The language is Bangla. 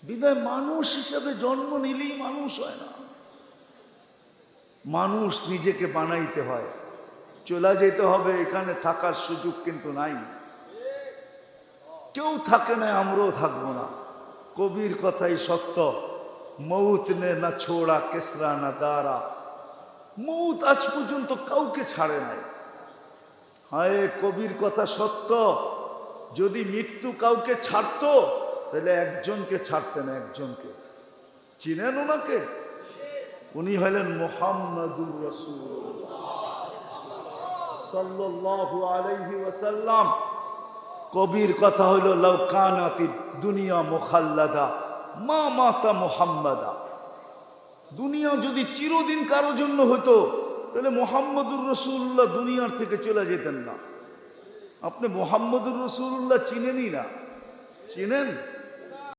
বিদায় মানুষ হিসেবে জন্ম নিলেই মানুষ হয় না, মানুষ নিজেকে বানাইতে হয়। চলে যেতে হবে, এখানে থাকার সুযোগ কিন্তু নাই, কেউ থাকে না, আমরাও থাকবো না। কবির কথাই সত্য, মৌত নে না ছোড়া কেসরা না দারা, মৌত আজ পর্যন্ত কাউকে ছাড়ে নাই। হায়, কবির কথা সত্য, যদি মৃত্যু কাউকে ছাড়তো তাহলে একজনকে ছাড়তেন, একজনকে। চিনেন ওনাকে? উনি হলেন মুহাম্মাদুর রাসূলুল্লাহ সাল্লাল্লাহু আলাইহি ওয়াসাল্লাম। কবির কথা হইল, লাউ কানাতিদ দুনিয়া মুখাল্লাদা মা মাতা মুহাম্মাদা। দুনিয়া যদি চিরদিন কারো জন্য হতো তাহলে মুহাম্মাদুর রাসূলুল্লাহ দুনিয়ার থেকে চলে যেতেন না। আপনি মুহাম্মাদুর রাসূলুল্লাহ চিনেনই না, চিনেন?